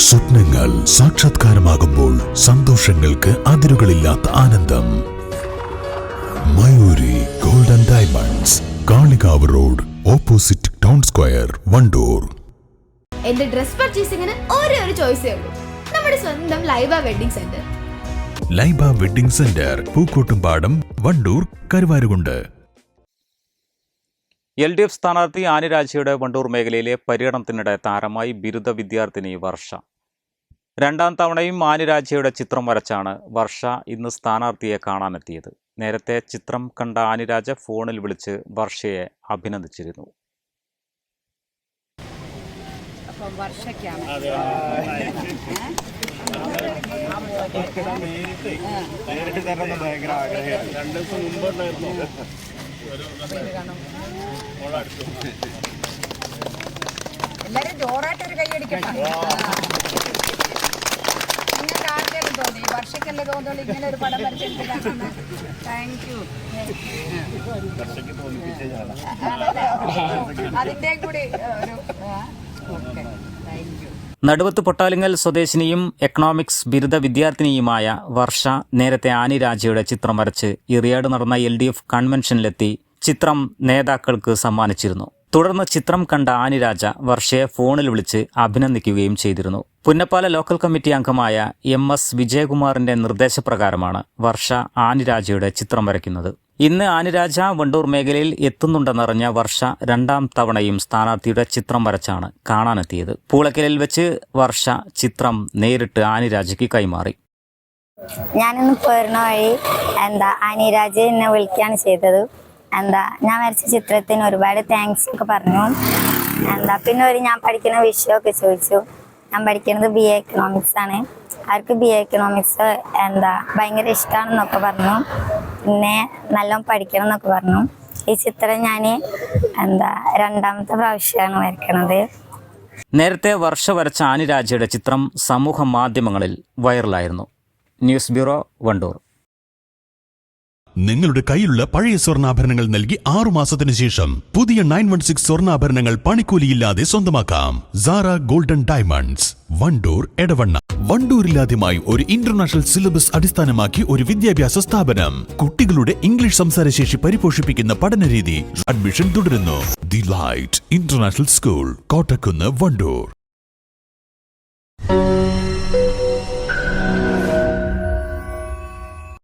സ്വപ്നങ്ങൾ സാക്ഷാത്കാരമാകുമ്പോൾ സന്തോഷങ്ങൾക്ക് അതിരുകളില്ലാത്ത ആനന്ദം. Mayuri golden diamonds, Kalikavu road, opposite town square, Wandoor. എന്റെ ഡ്രസ് പർച്ചേസിംഗിന് ഒരേ ഒരു ചോയ്സേ ഉള്ളൂ, നമ്മുടെ സ്വന്തം Laiba wedding centre. Laiba wedding centre, Pookkottumpadam, Wandoor, Karuvarakundu. LDF സ്ഥാനാർത്ഥി ആനി രാജയുടെ വണ്ടൂർ മേഖലയിലെ പര്യടനത്തിനിടെ താരമായി ബിരുദ വിദ്യാർത്ഥിനി വർഷ. രണ്ടാം തവണയും ആനി രാജയുടെ ചിത്രം വരച്ചാണ് വർഷ ഇന്ന് സ്ഥാനാർത്ഥിയെ കാണാനെത്തിയത്. നേരത്തെ ചിത്രം കണ്ട ആനി രാജ ഫോണിൽ വിളിച്ച് വർഷയെ അഭിനന്ദിച്ചിരുന്നു. എല്ലാരും ജോറായിട്ടൊരു കൈയടിക്കട്ടെ. നിങ്ങൾക്ക് ആർക്കെങ്കിലും തോന്നി വർഷക്കല്ലേ തോന്നുള്ളൂ ഇങ്ങനെ ഒരു പടം വരച്ചെടുത്തിട്ടാണ്? Thank you. അതിൻ്റെ കൂടി ഒരു okay, thank you. Naduvath Pottalingal സ്വദേശിനിയും എക്കണോമിക്സ് ബിരുദ വിദ്യാർത്ഥിനിയുമായ വർഷ നേരത്തെ ആനി രാജയുടെ ചിത്രം വരച്ച് ഇറിയാട് നടന്ന LDF കൺവെൻഷനിലെത്തി ചിത്രം നേതാക്കൾക്ക് സമ്മാനിച്ചിരുന്നു. തുടർന്ന് ചിത്രം കണ്ട ആനി രാജ വർഷയെ ഫോണിൽ വിളിച്ച് അഭിനന്ദിക്കുകയും ചെയ്തിരുന്നു. പുന്നപ്പാല ലോക്കൽ കമ്മിറ്റി അംഗമായ MS വിജയകുമാറിന്റെ നിർദ്ദേശപ്രകാരമാണ് വർഷ ആനി രാജയുടെ ചിത്രം വരയ്ക്കുന്നത്. ഇന്ന് ആനി രാജ വണ്ടൂർ മേഖലയിൽ എത്തുന്നുണ്ടെന്നറിഞ്ഞ വർഷ രണ്ടാം തവണയും സ്ഥാനാർത്ഥിയുടെ ചിത്രം വരച്ചാണ് കാണാനെത്തിയത്. പൂളക്കലിൽ വെച്ച് വർഷ ചിത്രം നേരിട്ട് ആനി രാജയ്ക്ക് കൈമാറി. ഞാനിന്ന് പോരുന്ന വഴി ആനി രാജ എന്നെ വിളിക്കുകയാണ് ചെയ്തത്. ഞാൻ വരച്ച ചിത്രത്തിന് ഒരുപാട് താങ്ക്സ് ഒക്കെ പറഞ്ഞു. പിന്നെ ഞാൻ പഠിക്കുന്ന വിഷയമൊക്കെ ചോദിച്ചു. ഞാൻ പഠിക്കുന്നത് BA എക്കണോമിക്സ് ആണ്. അവർക്ക് BA എക്കണോമിക്സ് ഭയങ്കര ഇഷ്ടമാണെന്നൊക്കെ പറഞ്ഞു. പിന്നെ നല്ലോണം പഠിക്കണം എന്നൊക്കെ പറഞ്ഞു. ഈ ചിത്രം ഞാൻ രണ്ടാമത്തെ പ്രാവശ്യമാണ് വരയ്ക്കണത്. നേരത്തെ വർഷ വരച്ച ആനി രാജയുടെ ചിത്രം സമൂഹ മാധ്യമങ്ങളിൽ വൈറലായിരുന്നു. News bureau, Wandoor. നിങ്ങളുടെ കയ്യിലുള്ള പഴയ സ്വർണ്ണാഭരണങ്ങൾ നൽകി 6 മാസത്തിന് ശേഷം പുതിയ 916 സ്വർണ്ണാഭരണങ്ങൾ പണിക്കൂലിയില്ലാതെ സ്വന്തമാക്കാം. Sara Golden Diamonds, Wandoor, Edavanna. വണ്ടൂരിലാദ്യമായി ഒരു ഇന്റർനാഷണൽ സിലബസ് അടിസ്ഥാനമാക്കി ഒരു വിദ്യാഭ്യാസ സ്ഥാപനം. കുട്ടികളുടെ ഇംഗ്ലീഷ് സംസാരശേഷി പരിപോഷിപ്പിക്കുന്ന പഠനരീതി. അഡ്മിഷൻ തുടരുന്നു. The Light International School, Kottakkunnu, Wandoor.